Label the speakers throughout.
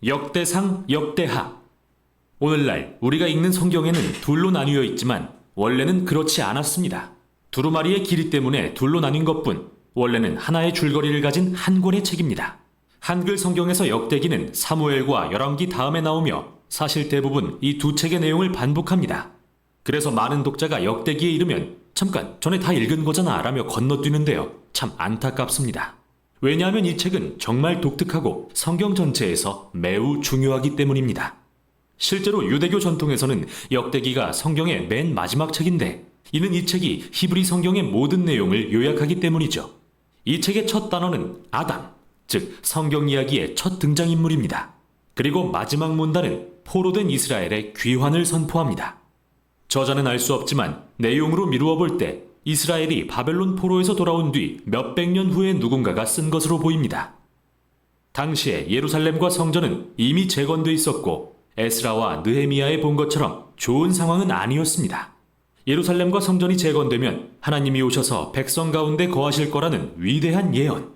Speaker 1: 역대상, 역대하. 오늘날 우리가 읽는 성경에는 둘로 나뉘어 있지만 원래는 그렇지 않았습니다. 두루마리의 길이 때문에 둘로 나뉜 것뿐 원래는 하나의 줄거리를 가진 한 권의 책입니다. 한글 성경에서 역대기는 사무엘과 열왕기 다음에 나오며 사실 대부분 이 두 책의 내용을 반복합니다. 그래서 많은 독자가 역대기에 이르면 잠깐 전에 다 읽은 거잖아 라며 건너뛰는데요. 참 안타깝습니다. 왜냐하면 이 책은 정말 독특하고 성경 전체에서 매우 중요하기 때문입니다. 실제로 유대교 전통에서는 역대기가 성경의 맨 마지막 책인데 이는 이 책이 히브리 성경의 모든 내용을 요약하기 때문이죠. 이 책의 첫 단어는 아담, 즉 성경 이야기의 첫 등장인물입니다. 그리고 마지막 문단은 포로된 이스라엘의 귀환을 선포합니다. 저자는 알 수 없지만 내용으로 미루어 볼 때 이스라엘이 바벨론 포로에서 돌아온 뒤 몇백 년 후에 누군가가 쓴 것으로 보입니다. 당시에 예루살렘과 성전은 이미 재건돼 있었고 에스라와 느헤미야에 본 것처럼 좋은 상황은 아니었습니다. 예루살렘과 성전이 재건되면 하나님이 오셔서 백성 가운데 거하실 거라는 위대한 예언,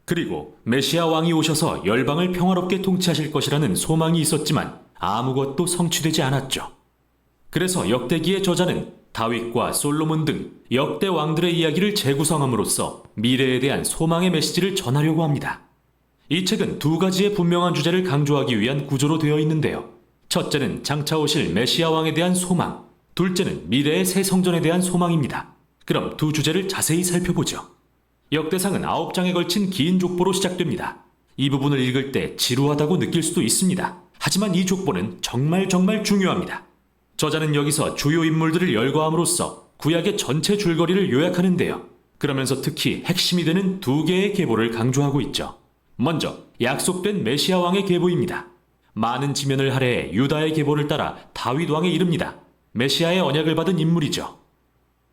Speaker 1: 그리고 메시아 왕이 오셔서 열방을 평화롭게 통치하실 것이라는 소망이 있었지만 아무것도 성취되지 않았죠. 그래서 역대기의 저자는 다윗과 솔로몬 등 역대 왕들의 이야기를 재구성함으로써 미래에 대한 소망의 메시지를 전하려고 합니다. 이 책은 두 가지의 분명한 주제를 강조하기 위한 구조로 되어 있는데요. 첫째는 장차 오실 메시아 왕에 대한 소망, 둘째는 미래의 새 성전에 대한 소망입니다. 그럼 두 주제를 자세히 살펴보죠. 역대상은 9장에 걸친 긴 족보로 시작됩니다. 이 부분을 읽을 때 지루하다고 느낄 수도 있습니다. 하지만 이 족보는 정말 중요합니다. 저자는 여기서 주요 인물들을 열거함으로써 구약의 전체 줄거리를 요약하는데요. 그러면서 특히 핵심이 되는 두 개의 계보를 강조하고 있죠. 먼저 약속된 메시아 왕의 계보입니다. 많은 지면을 할애해 유다의 계보를 따라 다윗 왕에 이릅니다. 메시아의 언약을 받은 인물이죠.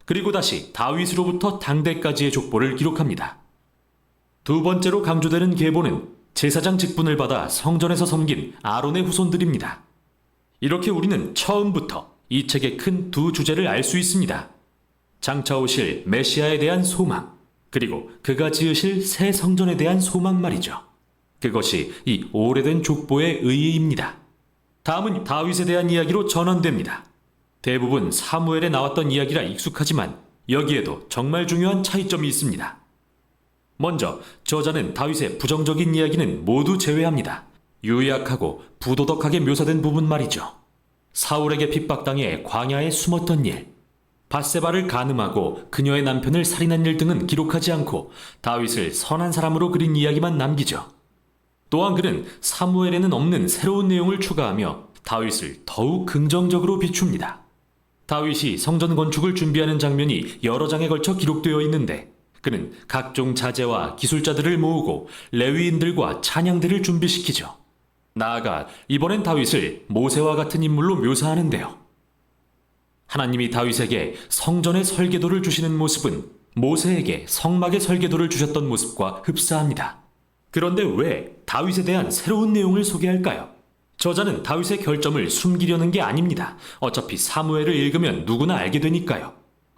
Speaker 1: 그리고 다시 다윗으로부터 당대까지의 족보를 기록합니다. 두 번째로 강조되는 계보는 제사장 직분을 받아 성전에서 섬긴 아론의 후손들입니다. 이렇게 우리는 처음부터 이 책의 큰 두 주제를 알 수 있습니다. 장차 오실 메시아에 대한 소망, 그리고 그가 지으실 새 성전에 대한 소망 말이죠. 그것이 이 오래된 족보의 의의입니다. 다음은 다윗에 대한 이야기로 전환됩니다. 대부분 사무엘에 나왔던 이야기라 익숙하지만 여기에도 정말 중요한 차이점이 있습니다. 먼저 저자는 다윗의 부정적인 이야기는 모두 제외합니다. 유약하고 부도덕하게 묘사된 부분 말이죠. 사울에게 핍박당해 광야에 숨었던 일, 밧세바를 간음하고 그녀의 남편을 살인한 일 등은 기록하지 않고 다윗을 선한 사람으로 그린 이야기만 남기죠. 또한 그는 사무엘에는 없는 새로운 내용을 추가하며 다윗을 더욱 긍정적으로 비춥니다. 다윗이 성전 건축을 준비하는 장면이 여러 장에 걸쳐 기록되어 있는데 그는 각종 자재와 기술자들을 모으고 레위인들과 찬양대를 준비시키죠. 나아가 이번엔 다윗을 모세와 같은 인물로 묘사하는데요. 하나님이 다윗에게 성전의 설계도를 주시는 모습은 모세에게 성막의 설계도를 주셨던 모습과 흡사합니다. 그런데 왜 다윗에 대한 새로운 내용을 소개할까요? 저자는 다윗의 결점을 숨기려는 게 아닙니다. 어차피 사무엘을 읽으면 누구나 알게 되니까요.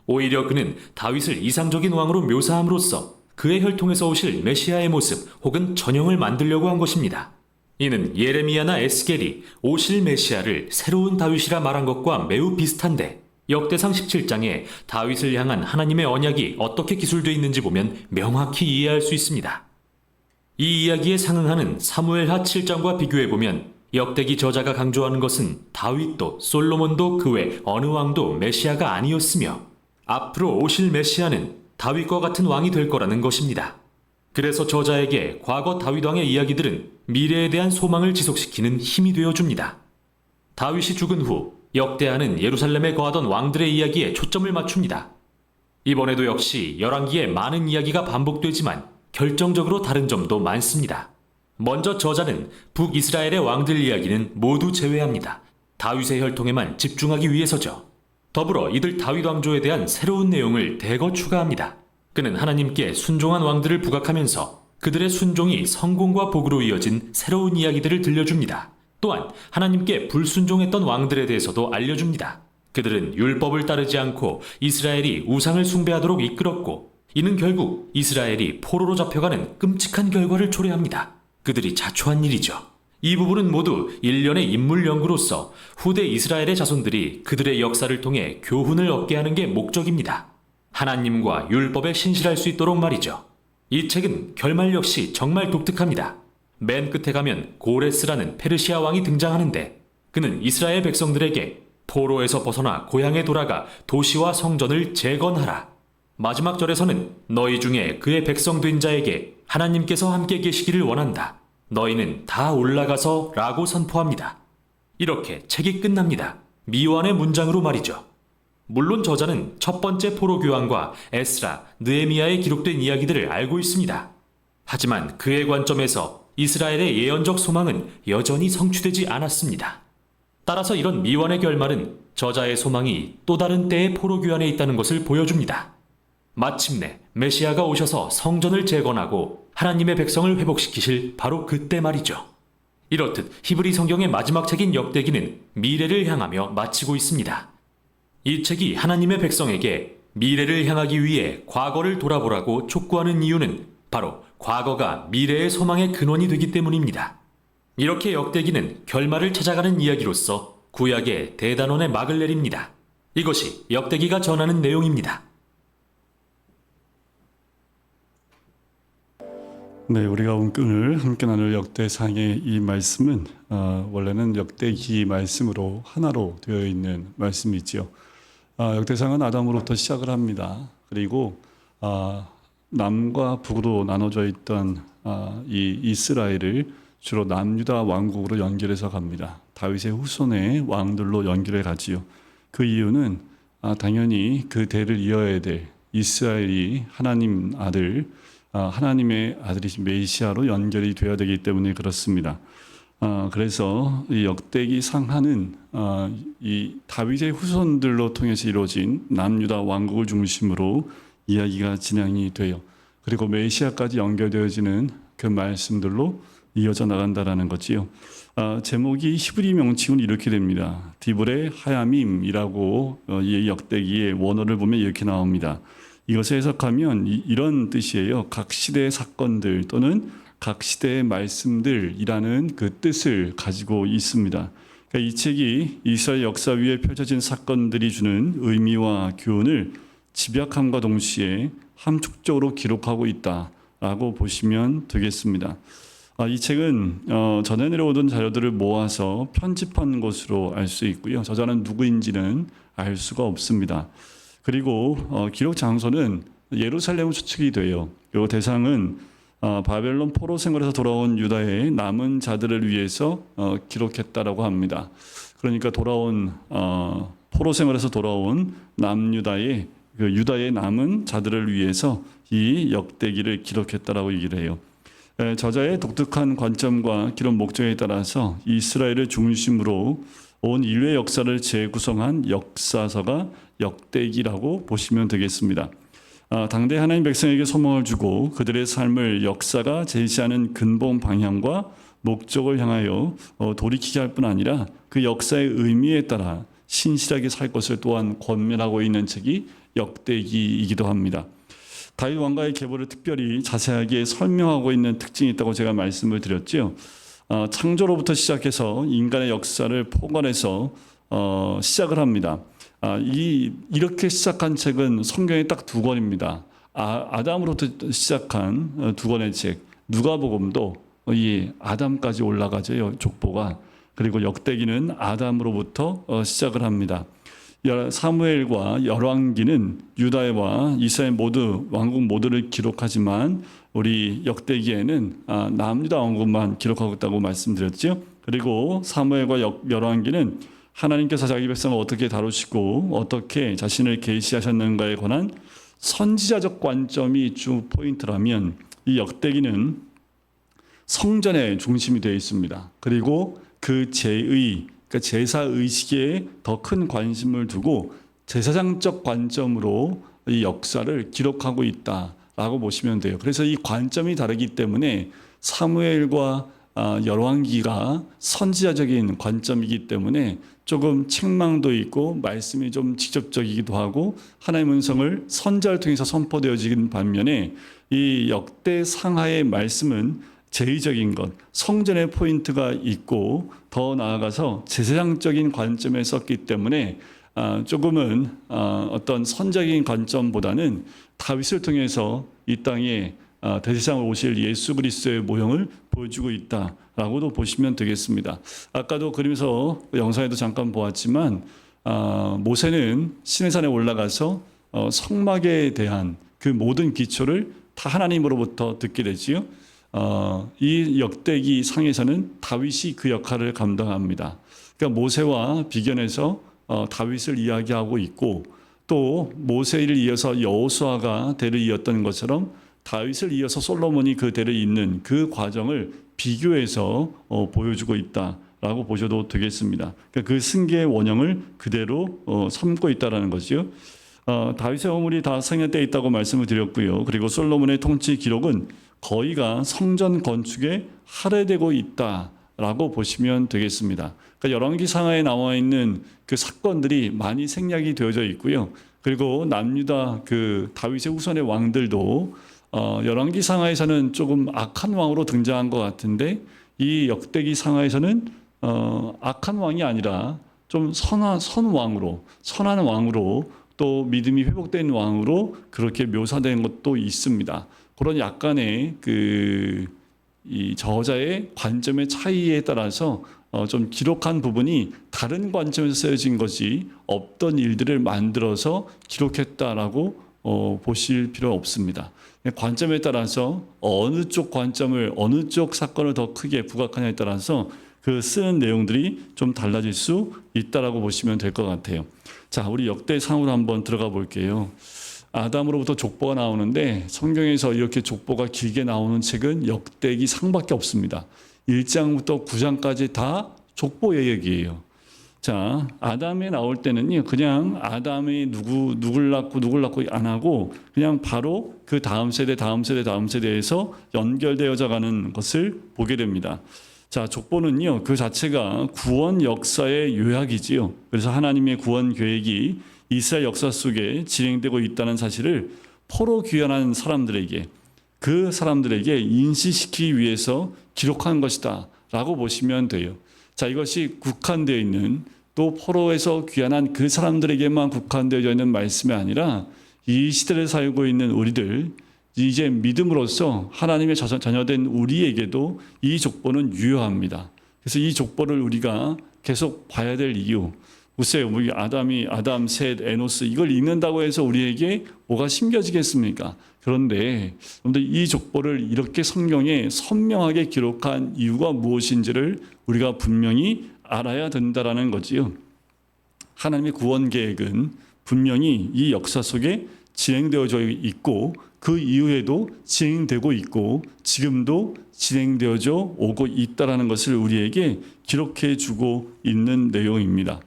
Speaker 1: 오히려 그는 다윗을 이상적인 왕으로 묘사함으로써 그의 혈통에서 오실 메시아의 모습 혹은 전형을 만들려고 한 것입니다. 이는 예레미야나 에스겔이 오실 메시아를 새로운 다윗이라 말한 것과 매우 비슷한데 역대상 17장에 다윗을 향한 하나님의 언약이 어떻게 기술되어 있는지 보면 명확히 이해할 수 있습니다. 이 이야기에 상응하는 사무엘하 7장과 비교해보면 역대기 저자가 강조하는 것은 다윗도 솔로몬도 그 외 어느 왕도 메시아가 아니었으며 앞으로 오실 메시아는 다윗과 같은 왕이 될 거라는 것입니다. 그래서 저자에게 과거 다윗 왕의 이야기들은 미래에 대한 소망을 지속시키는 힘이 되어줍니다. 다윗이 죽은 후 역대하는 예루살렘에 거하던 왕들의 이야기에 초점을 맞춥니다. 이번에도 역시 열왕기에 많은 이야기가 반복되지만 결정적으로 다른 점도 많습니다. 먼저 저자는 북이스라엘의 왕들 이야기는 모두 제외합니다. 다윗의 혈통에만 집중하기 위해서죠. 더불어 이들 다윗 왕조에 대한 새로운 내용을 대거 추가합니다. 그는 하나님께 순종한 왕들을 부각하면서 그들의 순종이 성공과 복으로 이어진 새로운 이야기들을 들려줍니다. 또한 하나님께 불순종했던 왕들에 대해서도 알려줍니다. 그들은 율법을 따르지 않고 이스라엘이 우상을 숭배하도록 이끌었고 이는 결국 이스라엘이 포로로 잡혀가는 끔찍한 결과를 초래합니다. 그들이 자초한 일이죠. 이 부분은 모두 일련의 인물 연구로서 후대 이스라엘의 자손들이 그들의 역사를 통해 교훈을 얻게 하는 게 목적입니다. 하나님과 율법에 신실할 수 있도록 말이죠. 이 책은 결말 역시 정말 독특합니다. 맨 끝에 가면 고레스라는 페르시아 왕이 등장하는데 그는 이스라엘 백성들에게 포로에서 벗어나 고향에 돌아가 도시와 성전을 재건하라. 마지막 절에서는 너희 중에 그의 백성 된 자에게 하나님께서 함께 계시기를 원한다. 너희는 다 올라가서 라고 선포합니다. 이렇게 책이 끝납니다. 미완의 문장으로 말이죠. 물론 저자는 첫 번째 포로 교환과 에스라, 느헤미야에 기록된 이야기들을 알고 있습니다. 하지만 그의 관점에서 이스라엘의 예언적 소망은 여전히 성취되지 않았습니다. 따라서 이런 미완의 결말은 저자의 소망이 또 다른 때의 포로 교환에 있다는 것을 보여줍니다. 마침내 메시아가 오셔서 성전을 재건하고 하나님의 백성을 회복시키실 바로 그때 말이죠. 이렇듯 히브리 성경의 마지막 책인 역대기는 미래를 향하며 마치고 있습니다. 이 책이 하나님의 백성에게 미래를 향하기 위해 과거를 돌아보라고 촉구하는 이유는 바로 과거가 미래의 소망의 근원이 되기 때문입니다. 이렇게 역대기는 결말을 찾아가는 이야기로서 구약의 대단원의 막을 내립니다. 이것이 역대기가 전하는 내용입니다.
Speaker 2: 네, 우리가 오늘 함께 나눌 역대상의 이 말씀은 원래는 역대기 말씀으로 하나로 되어 있는 말씀이지요. 역대상은 아담으로부터 시작을 합니다. 그리고 남과 북으로 나눠져 있던 이 이스라엘을 주로 남유다 왕국으로 연결해서 갑니다. 다윗의 후손의 왕들로 연결해 가지요. 그 이유는 당연히 그 대를 이어야 될 이스라엘이 하나님의 아들이신 메시아로 연결이 되어야 되기 때문에 그렇습니다. 그래서 이 역대기 상하는 이 다윗의 후손들로 통해서 이루어진 남유다 왕국을 중심으로 이야기가 진행이 돼요. 그리고 메시아까지 연결되어지는 그 말씀들로 이어져 나간다라는 거지요. 제목이 히브리 명칭은 이렇게 됩니다. 디브레 하야밈이라고 이 역대기의 원어를 보면 이렇게 나옵니다. 이것을 해석하면 이런 뜻이에요. 각 시대의 사건들 또는 각 시대의 말씀들이라는 그 뜻을 가지고 있습니다. 그러니까 이 책이 이스라엘 역사 위에 펼쳐진 사건들이 주는 의미와 교훈을 집약함과 동시에 함축적으로 기록하고 있다라고 보시면 되겠습니다. 이 책은 전해 내려오던 자료들을 모아서 편집한 것으로 알 수 있고요. 저자는 누구인지는 알 수가 없습니다. 그리고 기록 장소는 예루살렘으로 추측이 돼요. 이 대상은 바벨론 포로 생활에서 돌아온 유다의 남은 자들을 위해서 기록했다라고 합니다. 그러니까 포로 생활에서 돌아온 남유다의 유다의 남은 자들을 위해서 이 역대기를 기록했다라고 얘기를 해요. 저자의 독특한 관점과 기록 목적에 따라서 이스라엘을 중심으로 온 인류의 역사를 재구성한 역사서가 역대기라고 보시면 되겠습니다. 당대 하나님 백성에게 소망을 주고 그들의 삶을 역사가 제시하는 근본 방향과 목적을 향하여 돌이키게 할 뿐 아니라 그 역사의 의미에 따라 신실하게 살 것을 또한 권면하고 있는 책이 역대기이기도 합니다. 다윗 왕가의 계보를 특별히 자세하게 설명하고 있는 특징이 있다고 제가 말씀을 드렸죠. 창조로부터 시작해서 인간의 역사를 포괄해서 시작을 합니다. 이렇게 시작한 책은 성경에 딱 두 권입니다. 아담으로부터 시작한 두 권의 책, 누가복음도 이 아담까지 올라가죠, 족보가. 그리고 역대기는 아담으로부터 시작을 합니다. 사무엘과 열왕기는 유다와 이스라엘 왕국 모두를 기록하지만 우리 역대기에는 남유다 왕국만 기록하고 있다고 말씀드렸죠. 그리고 사무엘과 열왕기는 하나님께서 자기 백성을 어떻게 다루시고 어떻게 자신을 계시하셨는가에 관한 선지자적 관점이 주 포인트라면 이 역대기는 성전의 중심이 되어 있습니다. 그리고 그 그러니까 제사 의식에 더 큰 관심을 두고 제사장적 관점으로 이 역사를 기록하고 있다라고 보시면 돼요. 그래서 이 관점이 다르기 때문에 사무엘과 열왕기가 선지자적인 관점이기 때문에 조금 책망도 있고 말씀이 좀 직접적이기도 하고 하나님의 음성을 선지자를 통해서 선포되어지는 반면에 이 역대상하의 말씀은 제의적인 것, 성전의 포인트가 있고 더 나아가서 제사장적인 관점에 썼기 때문에 조금은 어떤 선적인 관점보다는 다윗을 통해서 이 땅에 대제사장으로 오실 예수 그리스도의 모형을 보여주고 있다라고도 보시면 되겠습니다. 아까도 그림에서 영상에도 잠깐 보았지만 모세는 시내산에 올라가서 성막에 대한 그 모든 기초를 다 하나님으로부터 듣게 되지요. 이 역대기 상에서는 다윗이 그 역할을 감당합니다. 그러니까 모세와 비견해서 다윗을 이야기하고 있고 또 모세를 이어서 여호수아가 대를 이었던 것처럼 다윗을 이어서 솔로몬이 그 대를 잇는 그 과정을 비교해서 보여주고 있다라고 보셔도 되겠습니다. 그러니까 그 승계의 원형을 그대로 삼고 있다라는 거죠. 다윗의 허물이 다 성년때 있다고 말씀을 드렸고요. 그리고 솔로몬의 통치 기록은 거의가 성전 건축에 할애되고 있다라고 보시면 되겠습니다. 그러니까 열왕기 상하에 나와 있는 그 사건들이 많이 생략이 되어져 있고요. 그리고 남유다 그 다윗의 후손의 왕들도 열왕기 상하에서는 조금 악한 왕으로 등장한 것 같은데 이 역대기 상하에서는 악한 왕이 아니라 좀 선한 왕으로 또 믿음이 회복된 왕으로 그렇게 묘사된 것도 있습니다. 그런 약간의 이 저자의 관점의 차이에 따라서 좀 기록한 부분이 다른 관점에서 쓰여진 것이 없던 일들을 만들어서 기록했다라고 보실 필요 없습니다. 관점에 따라서 어느 쪽 관점을 어느 쪽 사건을 더 크게 부각하냐에 따라서 그 쓰는 내용들이 좀 달라질 수 있다라고 보시면 될 것 같아요. 자, 우리 역대상으로 한번 들어가 볼게요. 아담으로부터 족보가 나오는데 성경에서 이렇게 족보가 길게 나오는 책은 역대기 상밖에 없습니다. 1장부터 9장까지 다 족보 예역이에요. 자, 아담에 나올 때는요, 그냥 아담이 누굴 낳고 안 하고 그냥 바로 그 다음 세대에서 연결되어져 가는 것을 보게 됩니다. 자, 족보는요, 그 자체가 구원 역사의 요약이지요. 그래서 하나님의 구원 계획이 이스라엘 역사 속에 진행되고 있다는 사실을 포로 귀환한 사람들에게 그 사람들에게 인식시키기 위해서 기록한 것이다 라고 보시면 돼요. 자, 이것이 국한되어 있는 또 포로에서 귀환한 그 사람들에게만 국한되어 있는 말씀이 아니라 이 시대를 살고 있는 우리들 이제 믿음으로써 하나님의 자녀된 우리에게도 이 족보는 유효합니다. 그래서 이 족보를 우리가 계속 봐야 될 이유, 보세요. 우리 아담, 셋, 에노스 이걸 읽는다고 해서 우리에게 뭐가 심겨지겠습니까? 그런데 이 족보를 이렇게 성경에 선명하게 기록한 이유가 무엇인지를 우리가 분명히 알아야 된다라는 거지요. 하나님의 구원 계획은 분명히 이 역사 속에 진행되어져 있고 그 이후에도 진행되고 있고 지금도 진행되어져 오고 있다라는 것을 우리에게 기록해 주고 있는 내용입니다.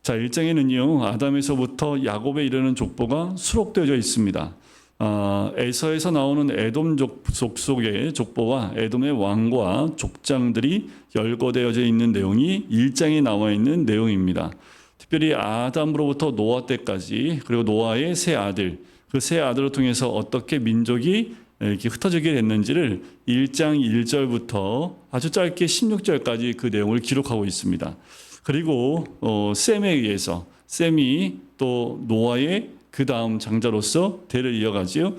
Speaker 2: 자, 1장에는요, 아담에서부터 야곱에 이르는 족보가 수록되어져 있습니다. 에서에서 나오는 에돔 족속의 족보와 에돔의 왕과 족장들이 열거되어져 있는 내용이 1장에 나와 있는 내용입니다. 특별히 아담으로부터 노아 때까지 그리고 노아의 세 아들, 그 세 아들을 통해서 어떻게 민족이 이렇게 흩어지게 됐는지를 1장 1절부터 아주 짧게 16절까지 그 내용을 기록하고 있습니다. 그리고 셈에 의해서 셈이 또 노아의 그 다음 장자로서 대를 이어가지요.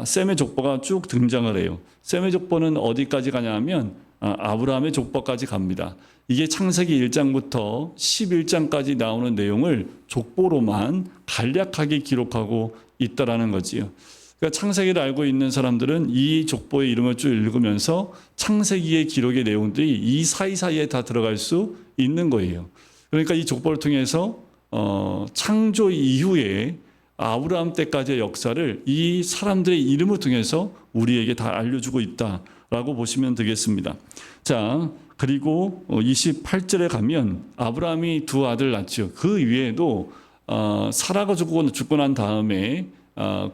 Speaker 2: 셈의 족보가 쭉 등장을 해요. 셈의 족보는 어디까지 가냐면 아브라함의 족보까지 갑니다. 이게 창세기 1장부터 11장까지 나오는 내용을 족보로만 간략하게 기록하고 있다라는 거지요. 그러니까 창세기를 알고 있는 사람들은 이 족보의 이름을 쭉 읽으면서 창세기의 기록의 내용들이 이 사이사이에 다 들어갈 수 있는 거예요. 그러니까 이 족보를 통해서 창조 이후에 아브라함 때까지의 역사를 이 사람들의 이름을 통해서 우리에게 다 알려주고 있다라고 보시면 되겠습니다. 자, 그리고 28절에 가면 아브라함이 두 아들 낳죠. 그 위에도 사라가 죽고 난 다음에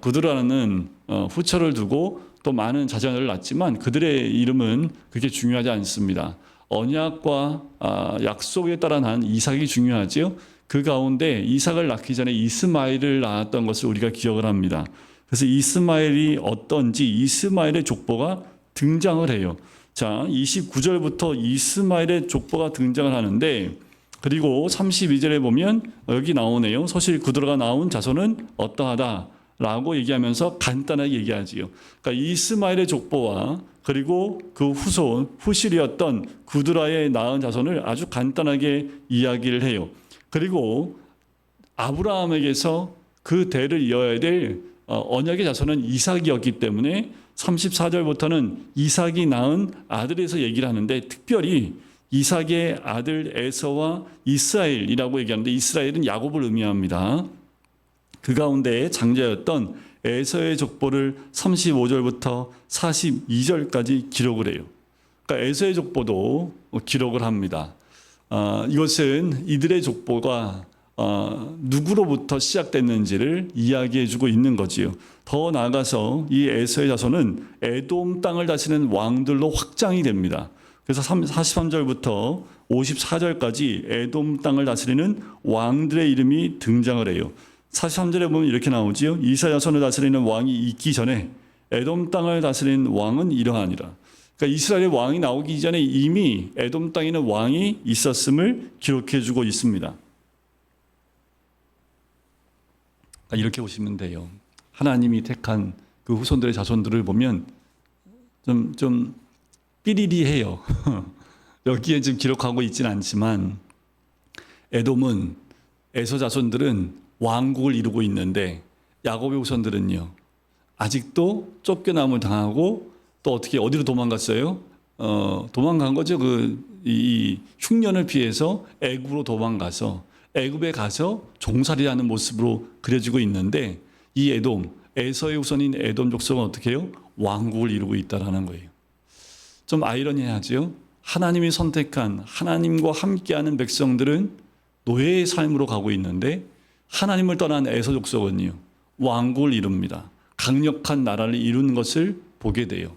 Speaker 2: 그들하는 후처를 두고 또 많은 자녀를 낳지만 그들의 이름은 그렇게 중요하지 않습니다. 언약과 약속에 따라 난 이삭이 중요하지요. 그 가운데 이삭을 낳기 전에 이스마엘을 낳았던 것을 우리가 기억을 합니다. 그래서 이스마엘이 어떤지 이스마엘의 족보가 등장을 해요. 자, 29절부터 이스마엘의 족보가 등장을 하는데, 그리고 32절에 보면 여기 나오네요. 소실 구드라가 나온 자손은 어떠하다라고 얘기하면서 간단하게 얘기하지요. 그러니까 이스마엘의 족보와 그리고 그 후손 후실이었던 구드라의 낳은 자손을 아주 간단하게 이야기를 해요. 그리고 아브라함에게서 그 대를 이어야 될 언약의 자손은 이삭이었기 때문에 34절부터는 이삭이 낳은 아들에서 얘기를 하는데, 특별히 이삭의 아들 에서와 이스라엘이라고 얘기하는데, 이스라엘은 야곱을 의미합니다. 그 가운데 장자였던 에서의 족보를 35절부터 42절까지 기록을 해요. 그러니까 에서의 족보도 기록을 합니다. 이것은 이들의 족보가 누구로부터 시작됐는지를 이야기해주고 있는 거지요. 더 나아가서 이 에서의 자손은 에돔 땅을 다스리는 왕들로 확장이 됩니다. 그래서 43절부터 54절까지 에돔 땅을 다스리는 왕들의 이름이 등장을 해요. 43절에 보면 이렇게 나오지요. 이스라엘 자손을 다스리는 왕이 있기 전에 에돔 땅을 다스리는 왕은 이러하니라. 그러니까 이스라엘의 왕이 나오기 전에 이미 에돔 땅에는 왕이 있었음을 기록해주고 있습니다. 이렇게 보시면 돼요. 하나님이 택한 그 후손들의 자손들을 보면 좀 삐리리해요. 여기에 지금 기록하고 있지는 않지만, 에돔은 에서 자손들은 왕국을 이루고 있는데 야곱의 후손들은요 아직도 쫓겨남을 당하고, 또 어떻게 어디로 도망갔어요? 도망간 거죠. 이 흉년을 피해서 애굽으로 도망가서 애굽에 가서 종살이하는 모습으로 그려지고 있는데, 이 에돔, 에서의 후손인 에돔 족속은 어떻게 해요? 왕국을 이루고 있다라는 거예요. 좀 아이러니하죠. 하나님이 선택한 하나님과 함께하는 백성들은 노예의 삶으로 가고 있는데, 하나님을 떠난 에서 족속은요 왕국을 이룹니다. 강력한 나라를 이루는 것을 보게 돼요.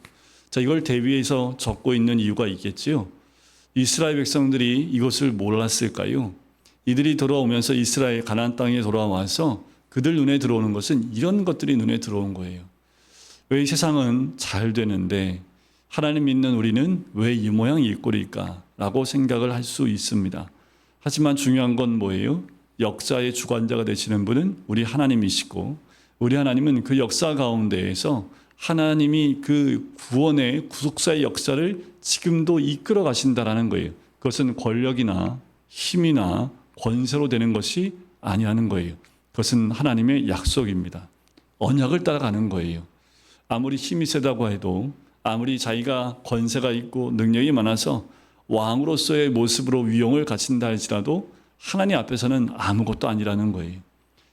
Speaker 2: 자, 이걸 대비해서 적고 있는 이유가 있겠지요. 이스라엘 백성들이 이것을 몰랐을까요? 이들이 돌아오면서 이스라엘 가나안 땅에 돌아와서 그들 눈에 들어오는 것은 이런 것들이 눈에 들어온 거예요. 왜 이 세상은 잘 되는데 하나님 믿는 우리는 왜 이 모양 이 꼴일까라고 생각을 할 수 있습니다. 하지만 중요한 건 뭐예요? 역사의 주관자가 되시는 분은 우리 하나님이시고, 우리 하나님은 그 역사 가운데에서 하나님이 그 구원의 구속사의 역사를 지금도 이끌어 가신다라는 거예요. 그것은 권력이나 힘이나 권세로 되는 것이 아니라는 거예요. 그것은 하나님의 약속입니다. 언약을 따라가는 거예요. 아무리 힘이 세다고 해도, 아무리 자기가 권세가 있고 능력이 많아서 왕으로서의 모습으로 위용을 갖춘다 할지라도 하나님 앞에서는 아무것도 아니라는 거예요.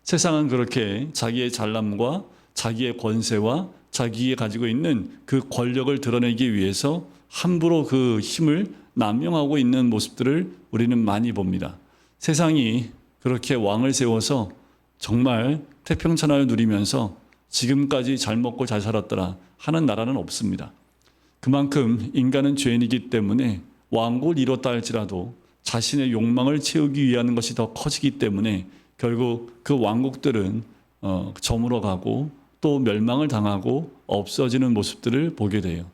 Speaker 2: 세상은 그렇게 자기의 잘남과 자기의 권세와 자기가 가지고 있는 그 권력을 드러내기 위해서 함부로 그 힘을 남용하고 있는 모습들을 우리는 많이 봅니다. 세상이 그렇게 왕을 세워서 정말 태평천하를 누리면서 지금까지 잘 먹고 잘 살았더라 하는 나라는 없습니다. 그만큼 인간은 죄인이기 때문에 왕국을 이뤘다 할지라도 자신의 욕망을 채우기 위한 것이 더 커지기 때문에 결국 그 왕국들은 저물어가고 또 멸망을 당하고 없어지는 모습들을 보게 돼요.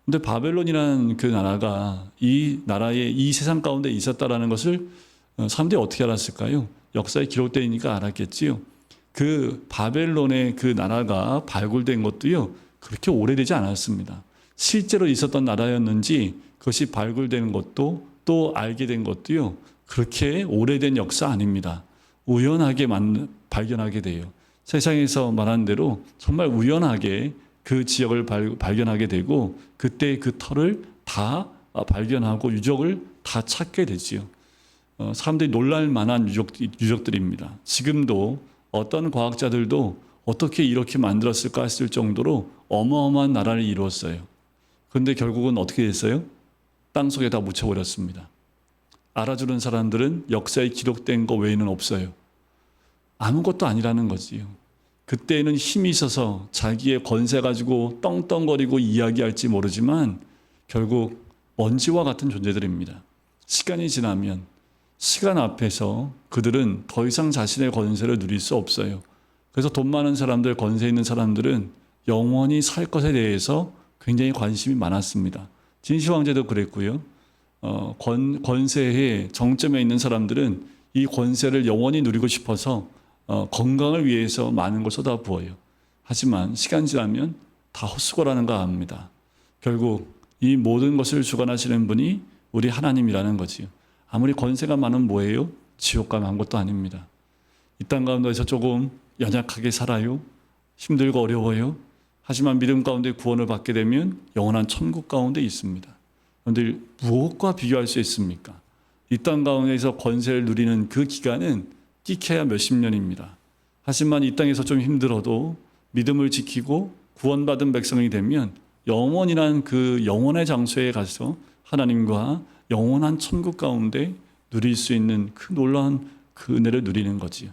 Speaker 2: 근데 바벨론이라는 그 나라가 이 나라의 이 세상 가운데 있었다라는 것을 사람들이 어떻게 알았을까요? 역사에 기록되어 있으니까 알았겠지요. 그 바벨론의 그 나라가 발굴된 것도요 그렇게 오래되지 않았습니다. 실제로 있었던 나라였는지 그것이 발굴되는 것도 또 알게 된 것도요 그렇게 오래된 역사 아닙니다. 우연하게 발견하게 돼요. 세상에서 말한 대로 정말 우연하게 그 지역을 발견하게 되고, 그때 그 터를 다 발견하고 유적을 다 찾게 되지요. 사람들이 놀랄 만한 유적들입니다. 지금도 어떤 과학자들도 어떻게 이렇게 만들었을까 했을 정도로 어마어마한 나라를 이루었어요. 그런데 결국은 어떻게 됐어요? 땅속에 다 묻혀버렸습니다. 알아주는 사람들은 역사에 기록된 거 외에는 없어요. 아무것도 아니라는 거지요. 그때는 힘이 있어서 자기의 권세 가지고 떵떵거리고 이야기할지 모르지만 결국 먼지와 같은 존재들입니다. 시간이 지나면 시간 앞에서 그들은 더 이상 자신의 권세를 누릴 수 없어요. 그래서 돈 많은 사람들, 권세 있는 사람들은 영원히 살 것에 대해서 굉장히 관심이 많았습니다. 진시 황제도 그랬고요. 권세의 정점에 있는 사람들은 이 권세를 영원히 누리고 싶어서 건강을 위해서 많은 걸 쏟아부어요. 하지만 시간 지나면 다 헛수고라는 거 압니다. 결국 이 모든 것을 주관하시는 분이 우리 하나님이라는 거지요. 아무리 권세가 많으면 뭐예요? 지옥 가면 아무것도 아닙니다. 이 땅 가운데서 조금 연약하게 살아요. 힘들고 어려워요. 하지만 믿음 가운데 구원을 받게 되면 영원한 천국 가운데 있습니다. 그런데 무엇과 비교할 수 있습니까? 이 땅 가운데서 권세를 누리는 그 기간은 끼켜야 몇십 년입니다. 하지만 이 땅에서 좀 힘들어도 믿음을 지키고 구원받은 백성이 되면 영원이란 그 영원의 장소에 가서 하나님과 영원한 천국 가운데 누릴 수 있는 그 놀라운 그 은혜를 누리는 거지요.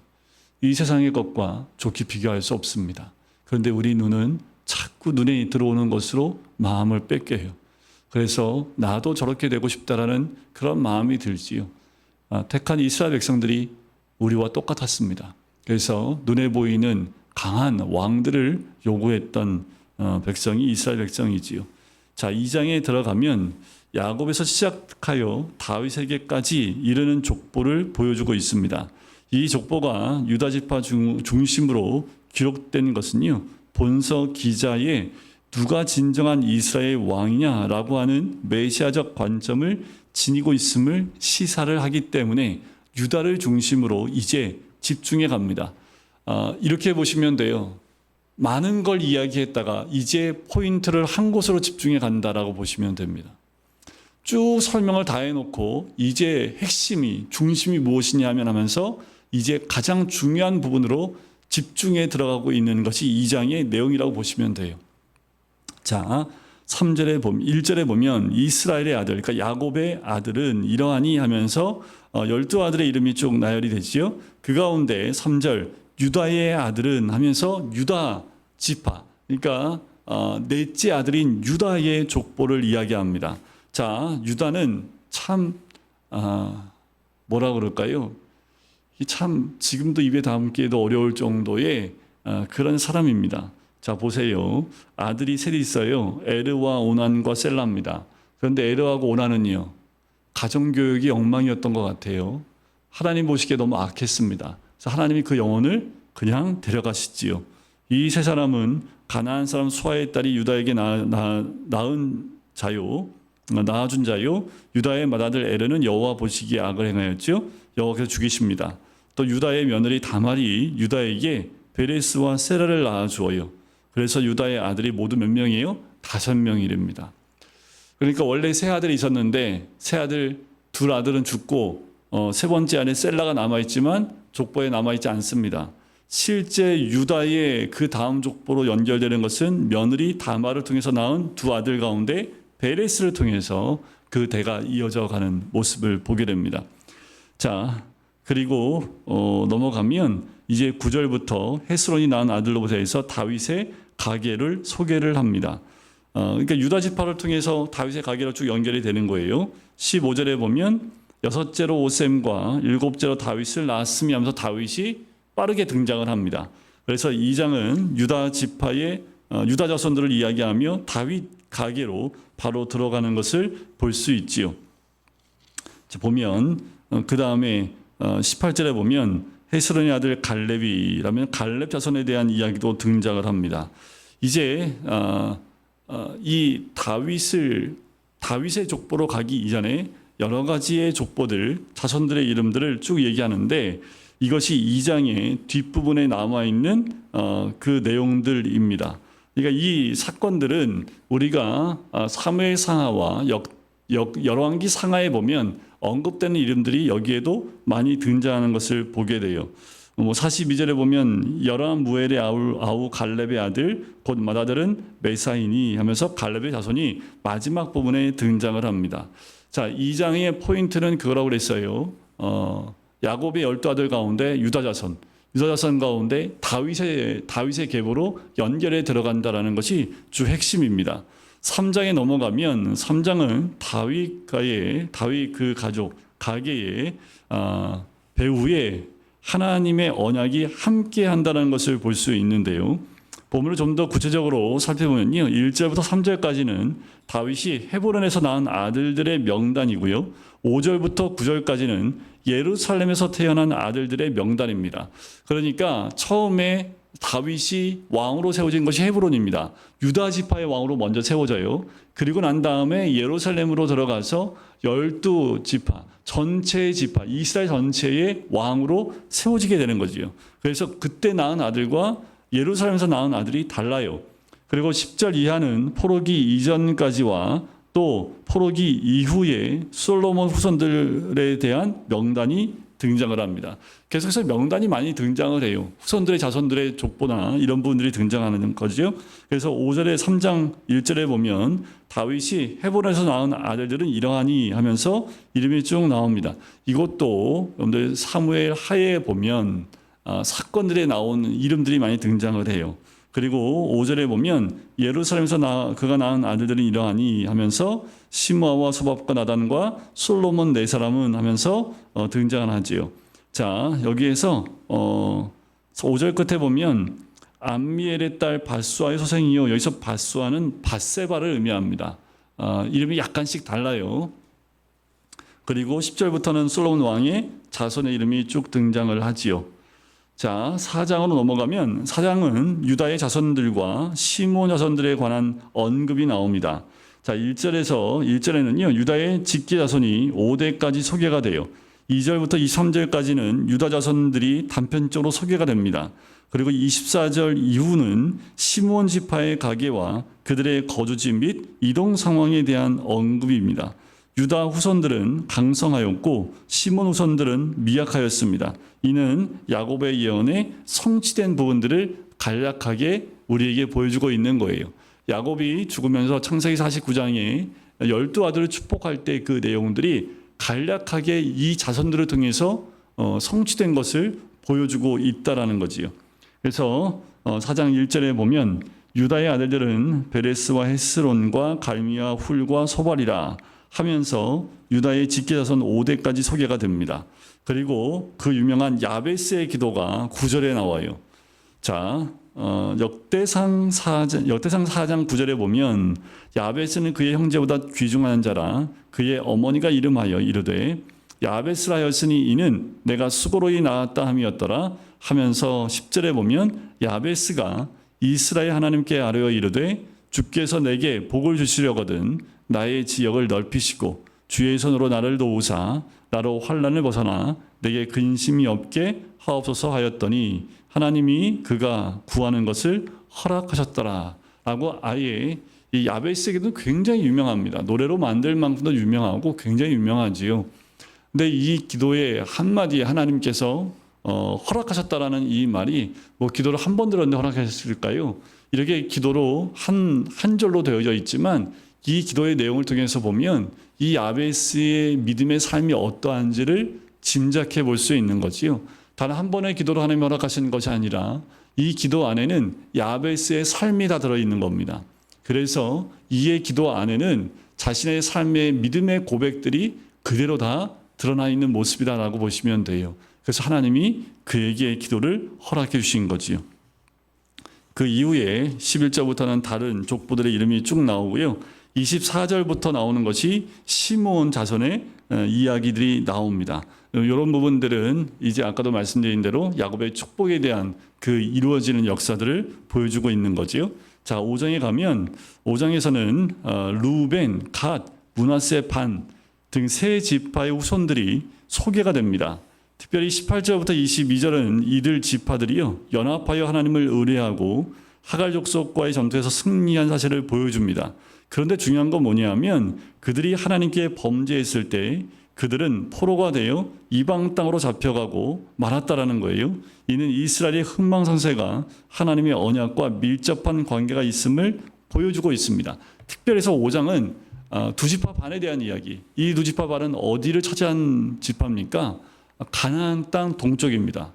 Speaker 2: 이 세상의 것과 좋게 비교할 수 없습니다. 그런데 우리 눈은 자꾸 눈에 들어오는 것으로 마음을 뺏겨요. 그래서 나도 저렇게 되고 싶다라는 그런 마음이 들지요. 택한 이스라엘 백성들이 우리와 똑같았습니다. 그래서 눈에 보이는 강한 왕들을 요구했던 백성이 이스라엘 백성이지요. 자, 2장에 들어가면 야곱에서 시작하여 다윗에게까지 이르는 족보를 보여주고 있습니다. 이 족보가 유다 지파 중심으로 기록된 것은요, 본서 기자의 누가 진정한 이스라엘 왕이냐라고 하는 메시아적 관점을 지니고 있음을 시사를 하기 때문에 유다를 중심으로 이제 집중해 갑니다. 이렇게 보시면 돼요. 많은 걸 이야기했다가 이제 포인트를 한 곳으로 집중해 간다라고 보시면 됩니다. 쭉 설명을 다 해놓고 이제 핵심이 중심이 무엇이냐 하면서 이제 가장 중요한 부분으로 집중해 들어가고 있는 것이 2장의 내용이라고 보시면 돼요. 자, 3절에 보면 1절에 보면 이스라엘의 아들, 그러니까 야곱의 아들은 이러하니 하면서 12아들의 이름이 쭉 나열이 되지요. 그 가운데 3절 유다의 아들은 하면서 유다 지파, 그러니까 넷째 아들인 유다의 족보를 이야기합니다. 자, 유다는 참 뭐라 그럴까요? 참 지금도 입에 담기에도 어려울 정도의 그런 사람입니다. 자, 보세요. 아들이 셋이 있어요. 에르와 오난과 셀라입니다. 그런데 에르하고 오난은요, 가정교육이 엉망이었던 것 같아요. 하나님 보시기에 너무 악했습니다. 그래서 하나님이 그 영혼을 그냥 데려가시지요. 이 세 사람은 가나안 사람 수아의 딸이 유다에게 낳은 자요, 낳아준 자요. 유다의 맏아들 에르는 여호와 보시기에 악을 행하였지요. 여호와께서 죽이십니다. 또 유다의 며느리 다말이 유다에게 베레스와 세라를 낳아주어요. 그래서 유다의 아들이 모두 몇 명이에요? 5명이랍니다. 그러니까 원래 세 아들이 있었는데 둘 아들은 죽고 세 번째 아내 셀라가 남아있지만 족보에 남아있지 않습니다. 실제 유다의 그 다음 족보로 연결되는 것은 며느리 다말을 통해서 낳은 두 아들 가운데 베레스를 통해서 그 대가 이어져 가는 모습을 보게 됩니다. 자, 그리고 넘어가면 이제 9절부터 헤스론이 낳은 아들로부터 해서 다윗의 가계를 소개를 합니다. 그러니까 유다 지파를 통해서 다윗의 가계로 쭉 연결이 되는 거예요. 15절에 보면 여섯째로 오셈과 일곱째로 다윗을 낳았으며 하면서 다윗이 빠르게 등장을 합니다. 그래서 2장은 유다 지파의 유다 자손들을 이야기하며 다윗 가계로 바로 들어가는 것을 볼 수 있지요. 보면 그 다음에 18절에 보면 헤스론의 아들 갈렙이라면 갈렙 자손에 대한 이야기도 등장을 합니다. 이제 이 다윗의 족보로 가기 이전에 여러 가지의 족보들, 자손들의 이름들을 쭉 얘기하는데 이것이 2장의 뒷부분에 남아있는 그 내용들입니다. 그러니까 이 사건들은 우리가 사무엘상하와 열왕기 상하에 보면 언급되는 이름들이 여기에도 많이 등장하는 것을 보게 돼요. 42절에 보면 여람 무엘의 아우 갈렙의 아들 곧 맏아들은 메사이니 하면서 갈렙의 자손이 마지막 부분에 등장을 합니다. 자, 2장의 포인트는 그거라고 그랬어요. 야곱의 12아들 가운데 유다 자손 가운데 다윗의 계보로 연결해 들어간다라는 것이 주 핵심입니다. 3장에 넘어가면 3장은 다윗 그 가족 가계의 배후에 하나님의 언약이 함께 한다는 것을 볼 수 있는데요. 본문을 좀 더 구체적으로 살펴보면요. 1절부터 3절까지는 다윗이 헤브론에서 낳은 아들들의 명단이고요. 5절부터 9절까지는 예루살렘에서 태어난 아들들의 명단입니다. 그러니까 처음에 다윗이 왕으로 세워진 것이 헤브론입니다. 유다 지파의 왕으로 먼저 세워져요. 그리고 난 다음에 예루살렘으로 들어가서 12지파, 전체의 지파, 이스라엘 전체의 왕으로 세워지게 되는 거지요. 그래서 그때 낳은 아들과 예루살렘에서 낳은 아들이 달라요. 그리고 10절 이하는 포로기 이전까지와 또 포로기 이후에 솔로몬 후손들에 대한 명단이 등장을 합니다. 계속해서 명단이 많이 등장을 해요. 후손들의 자손들의 족보나 이런 부분들이 등장하는 거죠. 그래서 5절에 3장 1절에 보면 다윗이 헤브론에서 낳은 아들들은 이러하니 하면서 이름이 쭉 나옵니다. 이것도 여러분들 사무엘 하에 보면 사건들에 나온 이름들이 많이 등장을 해요. 그리고 5절에 보면 예루살렘에서 그가 낳은 아들들은 이러하니 하면서 시므아와 소밥과 나단과 솔로몬 네 사람은 하면서 등장을 하지요. 자, 여기에서 5절 끝에 보면 암미엘의 딸 바수아의 소생이요. 여기서 바수아는 밧세바를 의미합니다. 이름이 약간씩 달라요. 그리고 10절부터는 솔로몬 왕의 자손의 이름이 쭉 등장을 하지요. 자, 4장으로 넘어가면 4장은 유다의 자손들과 시므온 자손들에 관한 언급이 나옵니다. 자, 1절에는요. 유다의 직계 자손이 5대까지 소개가 돼요. 2절부터 23절까지는 유다 자손들이 단편적으로 소개가 됩니다. 그리고 24절 이후는 시므온 지파의 가계와 그들의 거주지 및 이동 상황에 대한 언급입니다. 유다 후손들은 강성하였고 시몬 후손들은 미약하였습니다. 이는 야곱의 예언에 성취된 부분들을 간략하게 우리에게 보여주고 있는 거예요. 야곱이 죽으면서 창세기 49장에 12아들을 축복할 때 그 내용들이 간략하게 이 자손들을 통해서 성취된 것을 보여주고 있다라는 거지요. 그래서 4장 1절에 보면 유다의 아들들은 베레스와 헤스론과 갈미와 훌과 소발이라 하면서 유다의 직계자손 5대까지 소개가 됩니다. 그리고 그 유명한 야베스의 기도가 9절에 나와요. 자, 역대상 4장 9절에 보면 야베스는 그의 형제보다 귀중한 자라 그의 어머니가 이름하여 이르되 야베스라 하였으니 이는 내가 수고로이 낳았다 함이었더라 하면서 10절에 보면 야베스가 이스라엘 하나님께 아뢰어 이르되 주께서 내게 복을 주시려거든 나의 지역을 넓히시고 주의 손으로 나를 도우사 나로 환난을 벗어나 내게 근심이 없게 하옵소서 하였더니 하나님이 그가 구하는 것을 허락하셨더라 라고 아예 이 야베스에게도 굉장히 유명합니다. 노래로 만들 만큼도 유명하고 굉장히 유명하지요. 근데 이 기도의 한마디에 하나님께서 허락하셨다라는 이 말이 뭐 기도를 한 번 들었는데 허락하셨을까요? 이렇게 기도로 한 절로 되어져 있지만 이 기도의 내용을 통해서 보면 이 야베스의 믿음의 삶이 어떠한지를 짐작해 볼 수 있는 거지요. 단 한 번의 기도로 하나님이 허락하신 것이 아니라 이 기도 안에는 야베스의 삶이 다 들어있는 겁니다. 그래서 이의 기도 안에는 자신의 삶의 믿음의 고백들이 그대로 다 드러나 있는 모습이다라고 보시면 돼요. 그래서 하나님이 그에게 기도를 허락해 주신 거지요. 그 이후에 11절부터는 다른 족보들의 이름이 쭉 나오고요. 24절부터 나오는 것이 시므온 자손의 이야기들이 나옵니다. 이런 부분들은 이제 아까도 말씀드린 대로 야곱의 축복에 대한 그 이루어지는 역사들을 보여주고 있는 거지요. 자, 5장에 가면 5장에서는 루벤, 갓, 므낫세 반 등 세 지파의 후손들이 소개가 됩니다. 특별히 18절부터 22절은 이들 지파들이요 연합하여 하나님을 의뢰하고 하갈 족속과의 전투에서 승리한 사실을 보여줍니다. 그런데 중요한 건 뭐냐면 그들이 하나님께 범죄했을 때 그들은 포로가 되어 이방 땅으로 잡혀가고 말았다라는 거예요. 이는 이스라엘의 흥망성쇠가 하나님의 언약과 밀접한 관계가 있음을 보여주고 있습니다. 특별해서 5장은 두 지파 반에 대한 이야기. 이 두 지파 반은 어디를 차지한 지파입니까? 가나안 땅 동쪽입니다.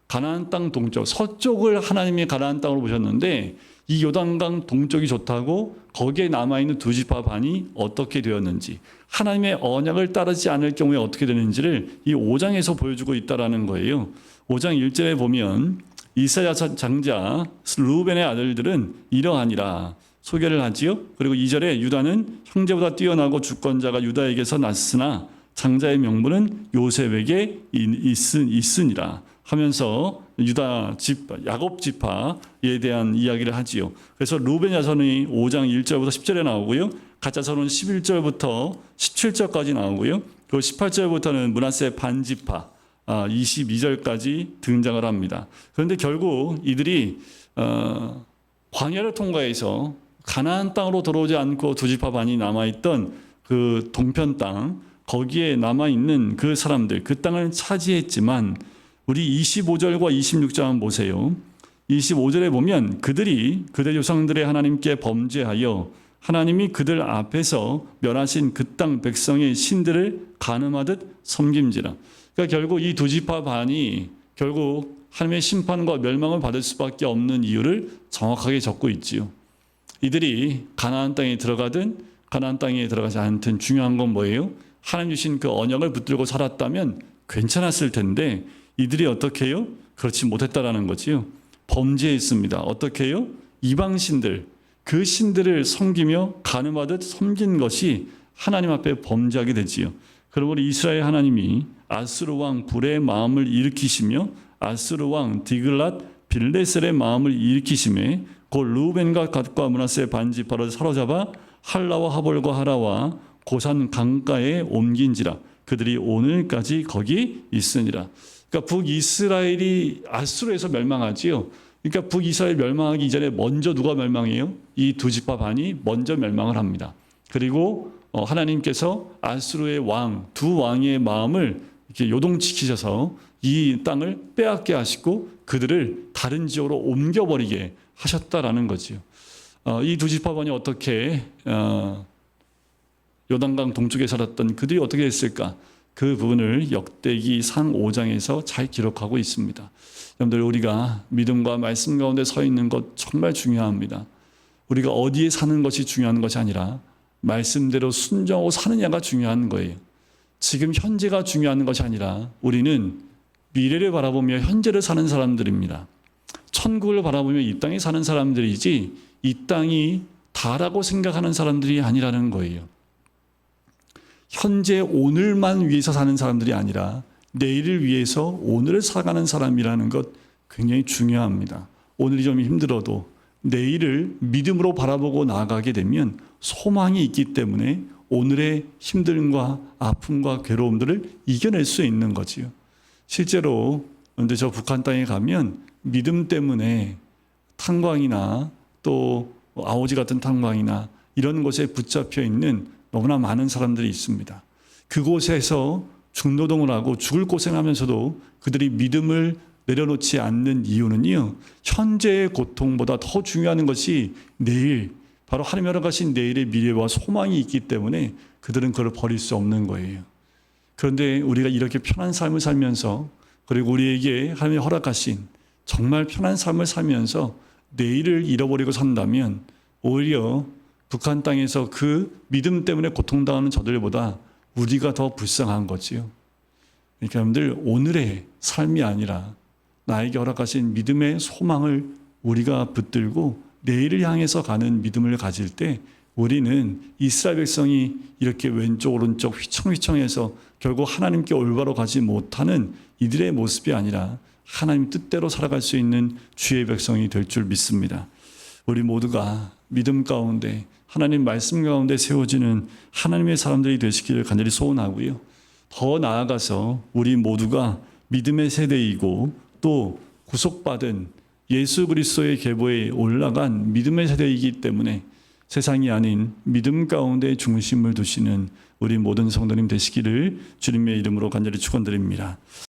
Speaker 2: 가나안 땅 동쪽. 서쪽을 하나님이 가나안 땅으로 보셨는데 이 요단강 동쪽이 좋다고 거기에 남아있는 두 지파 반이 어떻게 되었는지 하나님의 언약을 따르지 않을 경우에 어떻게 되는지를 이 5장에서 보여주고 있다는 거예요. 5장 1절에 보면 이스라엘 장자 르우벤의 아들들은 이러하니라 소개를 하지요. 그리고 2절에 유다는 형제보다 뛰어나고 주권자가 유다에게서 났으나 장자의 명분은 요셉에게 있으니라 하면서 유다 야곱 지파에 대한 이야기를 하지요. 그래서 루벤 자손이 5장 1절부터 10절에 나오고요. 갓 자손은 11절부터 17절까지 나오고요. 그리고 18절부터는 므낫세 반지파 22절까지 등장을 합니다. 그런데 결국 이들이 광야를 통과해서 가나안 땅으로 들어오지 않고 두 지파 반이 남아있던 그 동편 땅 거기에 남아있는 그 사람들 그 땅을 차지했지만 우리 25절과 26절 한번 보세요. 25절에 보면 그들이 그들 조상들의 하나님께 범죄하여 하나님이 그들 앞에서 멸하신 그 땅 백성의 신들을 간음하듯 섬김지라. 그러니까 결국 이 두 지파 반이 결국 하나님의 심판과 멸망을 받을 수밖에 없는 이유를 정확하게 적고 있지요. 이들이 가나안 땅에 들어가든 가나안 땅에 들어가지 않든 중요한 건 뭐예요? 하나님 주신 그 언약을 붙들고 살았다면 괜찮았을 텐데 이들이 어떻게 해요? 그렇지 못했다라는 거지요. 범죄했습니다. 어떻게 해요? 이방 신들, 그 신들을 섬기며 간음하듯 섬긴 것이 하나님 앞에 범죄하게 되지요. 그러므로 이스라엘 하나님이 아수르 왕 불의 마음을 일으키시며 아수르 왕 디글랏 빌레셀의 마음을 일으키심에 곧 르우벤과 갓과 므낫세 반지파를 사로잡아 할라와 하볼과 하라와 고산 강가에 옮긴지라. 그들이 오늘까지 거기 있으니라. 그러니까 북이스라엘이 아수르에서 멸망하지요. 그러니까 북이스라엘 멸망하기 이전에 먼저 누가 멸망해요? 이 두 지파 반이 먼저 멸망을 합니다. 그리고 하나님께서 아수르의 왕, 두 왕의 마음을 이렇게 요동치키셔서 이 땅을 빼앗게 하시고 그들을 다른 지역으로 옮겨버리게 하셨다라는 거지요. 이 두 지파 반이 어떻게 요단강 동쪽에 살았던 그들이 어떻게 했을까? 그 부분을 역대기 상 5장에서 잘 기록하고 있습니다. 여러분들 우리가 믿음과 말씀 가운데 서 있는 것 정말 중요합니다. 우리가 어디에 사는 것이 중요한 것이 아니라 말씀대로 순종하고 사느냐가 중요한 거예요. 지금 현재가 중요한 것이 아니라 우리는 미래를 바라보며 현재를 사는 사람들입니다. 천국을 바라보며 이 땅에 사는 사람들이지 이 땅이 다라고 생각하는 사람들이 아니라는 거예요. 현재 오늘만 위해서 사는 사람들이 아니라 내일을 위해서 오늘을 살아가는 사람이라는 것 굉장히 중요합니다. 오늘이 좀 힘들어도 내일을 믿음으로 바라보고 나아가게 되면 소망이 있기 때문에 오늘의 힘듦과 아픔과 괴로움들을 이겨낼 수 있는 거지요. 실제로 근데 저 북한 땅에 가면 믿음 때문에 탄광이나 또 아오지 같은 탄광이나 이런 곳에 붙잡혀 있는 너무나 많은 사람들이 있습니다. 그곳에서 중노동을 하고 죽을 고생하면서도 그들이 믿음을 내려놓지 않는 이유는요. 현재의 고통보다 더 중요한 것이 내일, 바로 하나님이 허락하신 내일의 미래와 소망이 있기 때문에 그들은 그걸 버릴 수 없는 거예요. 그런데 우리가 이렇게 편한 삶을 살면서 그리고 우리에게 하나님이 허락하신 정말 편한 삶을 살면서 내일을 잃어버리고 산다면 오히려 북한 땅에서 그 믿음 때문에 고통당하는 저들보다 우리가 더 불쌍한 거지요. 그러니까 여러분들 오늘의 삶이 아니라 나에게 허락하신 믿음의 소망을 우리가 붙들고 내일을 향해서 가는 믿음을 가질 때 우리는 이스라엘 백성이 이렇게 왼쪽 오른쪽 휘청휘청해서 결국 하나님께 올바로 가지 못하는 이들의 모습이 아니라 하나님 뜻대로 살아갈 수 있는 주의 백성이 될 줄 믿습니다. 우리 모두가 믿음 가운데 하나님 말씀 가운데 세워지는 하나님의 사람들이 되시기를 간절히 소원하고요. 더 나아가서 우리 모두가 믿음의 세대이고 또 구속받은 예수 그리스도의 계보에 올라간 믿음의 세대이기 때문에 세상이 아닌 믿음 가운데 중심을 두시는 우리 모든 성도님 되시기를 주님의 이름으로 간절히 축원드립니다.